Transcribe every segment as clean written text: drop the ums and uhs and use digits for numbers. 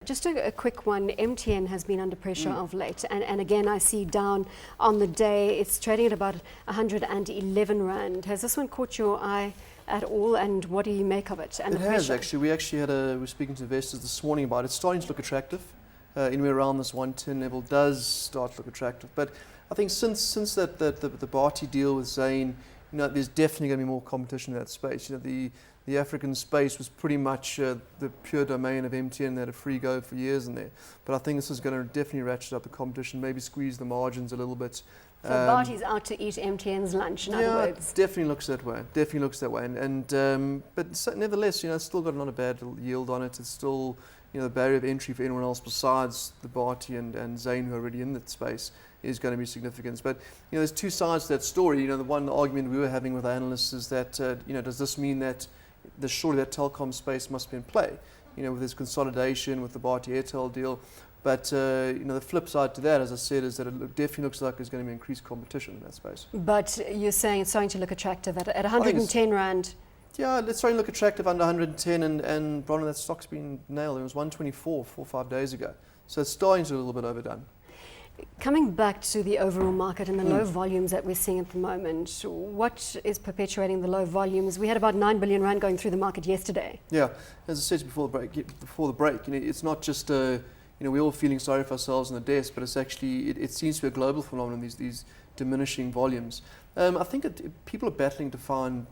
Just a quick one. MTN has been under pressure of late, and again I see down on the day. It's trading at about 111 rand. Has this one caught your eye at all, and what do you make of it? And it has actually. We were speaking to investors this morning about it. It's starting to look attractive. Anywhere around this 110 level does start to look attractive. But I think since the Barty deal with Zain, there's definitely going to be more competition in that space. The African space was pretty much the pure domain of MTN. They had a free go for years in there. But I think this is going to definitely ratchet up the competition, maybe squeeze the margins a little bit. So Barty's out to eat MTN's lunch, in other words. It definitely looks that way. But nevertheless, it's still got not a bad yield on it. It's still, the barrier of entry for anyone else besides the Barty and Zain, who are already in that space, is going to be significant. But there's two sides to that story. The argument we were having with analysts is that does this mean that surely that telecom space must be in play? With this consolidation, with the Barty Airtel deal. But the flip side to that, as I said, is that it definitely looks like there's going to be increased competition in that space. But you're saying it's starting to look attractive at 110 rand. Yeah, it's starting to look attractive under 110, and Bronwyn, that stock's been nailed. It was 124 4 or 5 days ago, so it's starting to look a little bit overdone. Coming back to the overall market and the low volumes that we're seeing at the moment, what is perpetuating the low volumes? We had about 9 billion rand going through the market yesterday. Yeah, as I said before the break, it's not just we're all feeling sorry for ourselves on the desk, but it's actually it seems to be a global phenomenon. These diminishing volumes. I think people are battling to find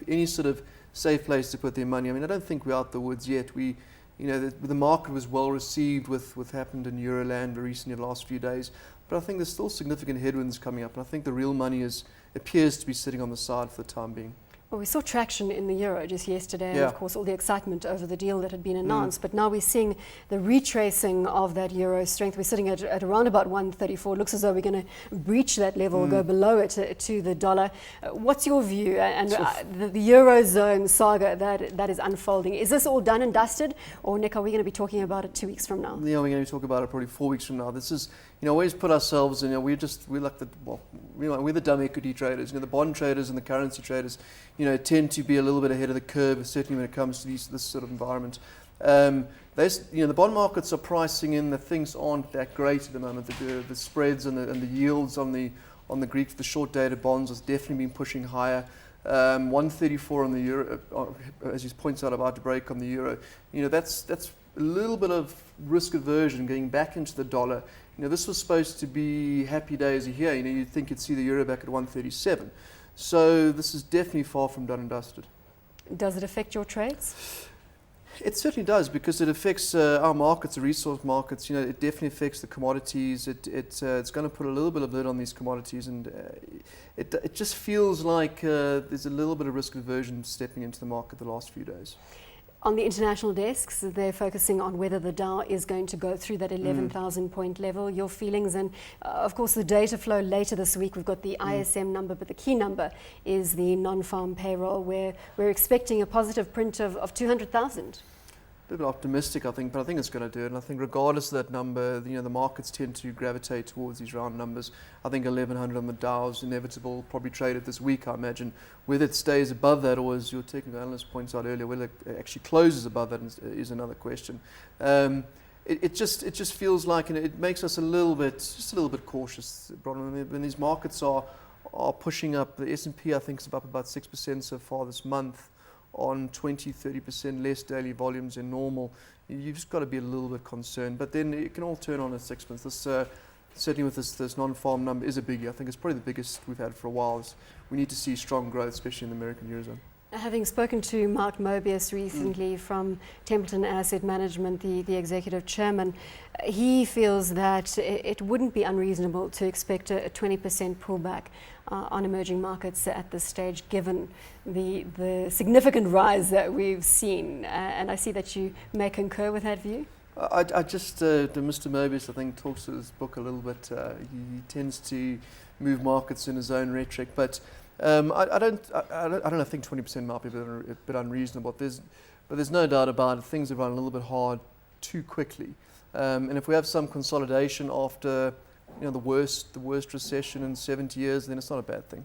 any sort of safe place to put their money. I don't think we're out the woods yet. The market was well received with what happened in Euroland recently the last few days, but I think there's still significant headwinds coming up, and I think the real money appears to be sitting on the side for the time being. Well, we saw traction in the euro just yesterday, and of course all the excitement over the deal that had been announced, but now we're seeing the retracing of that euro strength. We're sitting at around about 134. It looks as though we're going to breach that level, go below it to the dollar. What's your view and the eurozone saga that is unfolding? Is this all done and dusted, or Nick, are we going to be talking about it 2 weeks from now? Yeah, we're going to be talking about it probably 4 weeks from now. This is, always put ourselves in, we're the dumb equity traders. The bond traders and the currency traders, tend to be a little bit ahead of the curve, certainly when it comes to this sort of environment. The bond markets are pricing in that things aren't that great at the moment. The spreads and the yields on the Greek, the short dated bonds has definitely been pushing higher. 134 on the euro, as you points out about to break on the euro. That's a little bit of risk aversion going back into the dollar. This was supposed to be happy days here. You'd think you'd see the euro back at 137. So this is definitely far from done and dusted. Does it affect your trades? It certainly does, because it affects our markets, the resource markets. It definitely affects the commodities. It's going to put a little bit of lid on these commodities, and it just feels like there's a little bit of risk aversion stepping into the market the last few days. On the international desks, they're focusing on whether the Dow is going to go through that 11,000 point level. Your feelings, and of course the data flow later this week. We've got the ISM number, but the key number is the non-farm payroll, where we're expecting a positive print of 200,000. A bit optimistic, I think, but I think it's going to do it. And I think regardless of that number, the markets tend to gravitate towards these round numbers. I think 1,100 on the Dow is inevitable, probably traded this week, I imagine. Whether it stays above that, or as your technical analyst points out earlier, whether it actually closes above that is another question. It just feels like, and it makes us a little bit cautious, Bronwyn. When these markets are pushing up, the S&P I think is up about 6% so far this month, on 20-30% less daily volumes than normal. You've just got to be a little bit concerned, but then it can all turn on at sixpence. This certainly with this non-farm number is a biggie. I think it's probably the biggest we've had for a while. We need to see strong growth, especially in the American Eurozone. Having spoken to Mark Mobius recently from Templeton Asset Management, the executive chairman, he feels that it wouldn't be unreasonable to expect a 20% pullback on emerging markets at this stage, given the significant rise that we've seen. And I see that you may concur with that view. Mr. Mobius, I think, talks to his book a little bit. He tends to move markets in his own rhetoric, but I don't know. I think 20% might be a bit unreasonable. But there's no doubt about it. Things have run a little bit hard too quickly, and if we have some consolidation after the worst recession in 70 years, then it's not a bad thing.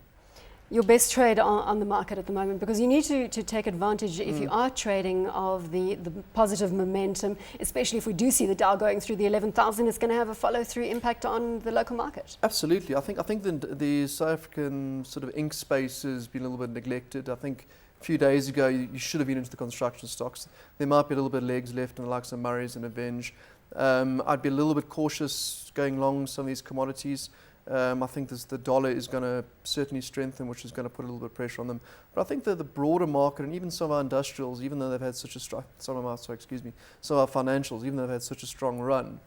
Your best trade on the market at the moment, because you need to take advantage if you are trading of the positive momentum, especially if we do see the Dow going through the 11,000, it's going to have a follow-through impact on the local market. Absolutely. I think the South African sort of ink space has been a little bit neglected. I think a few days ago you should have been into the construction stocks. There might be a little bit of legs left in the likes of Murray's and Avenge. I'd be a little bit cautious going long some of these commodities. I think the dollar is going to certainly strengthen, which is going to put a little bit of pressure on them. But I think that the broader market, and even some of our industrials, even though they've had such a some of our financials, even though they've had such a strong run,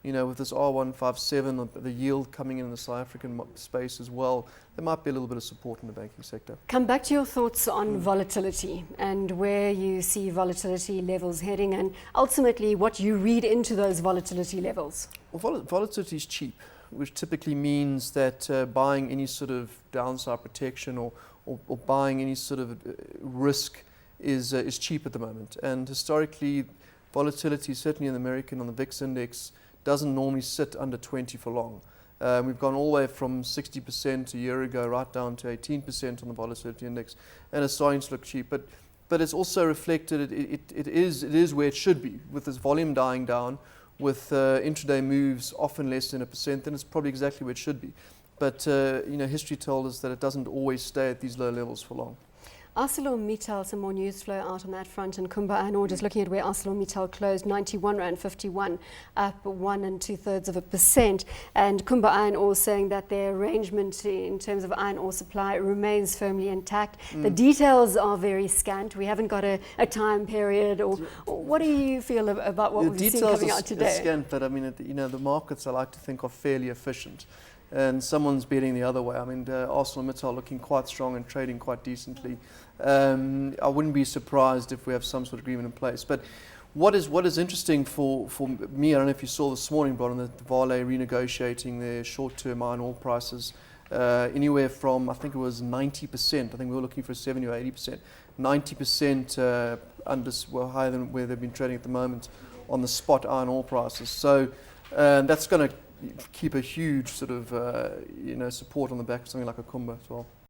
with this R157, the yield coming in the South African space as well, there might be a little bit of support in the banking sector. Come back to your thoughts on volatility and where you see volatility levels heading, and ultimately what you read into those volatility levels. Well, volatility is cheap, which typically means that buying any sort of downside protection or buying any sort of risk is cheap at the moment. And historically, volatility, certainly in the American on the VIX index, doesn't normally sit under 20 for long. We've gone all the way from 60% a year ago right down to 18% on the volatility index, and it's starting to look cheap. But it's also reflected, it is where it should be, with this volume dying down, with intraday moves often less than 1%, then it's probably exactly where it should be. But history told us that it doesn't always stay at these low levels for long. ArcelorMittal, some more news flow out on that front, and Kumba Iron Ore, just looking at where ArcelorMittal closed, 91 Rand 51, up 1 2/3%. And Kumba Iron Ore saying that their arrangement in terms of iron ore supply remains firmly intact. The details are very scant. We haven't got a time period, or what do you feel about what we've seen coming out today? The details are scant, but I mean, the markets I like to think are fairly efficient. And someone's betting the other way. I mean, ArcelorMittal looking quite strong and trading quite decently. I wouldn't be surprised if we have some sort of agreement in place. But what is interesting for me, I don't know if you saw this morning, Bron, that Vale renegotiating their short-term iron ore prices anywhere from, I think it was 90%. I think we were looking for 70 or 80%. 90% higher than where they've been trading at the moment on the spot iron ore prices. So that's going to keep a huge sort of support on the back of something like a Kumba as well.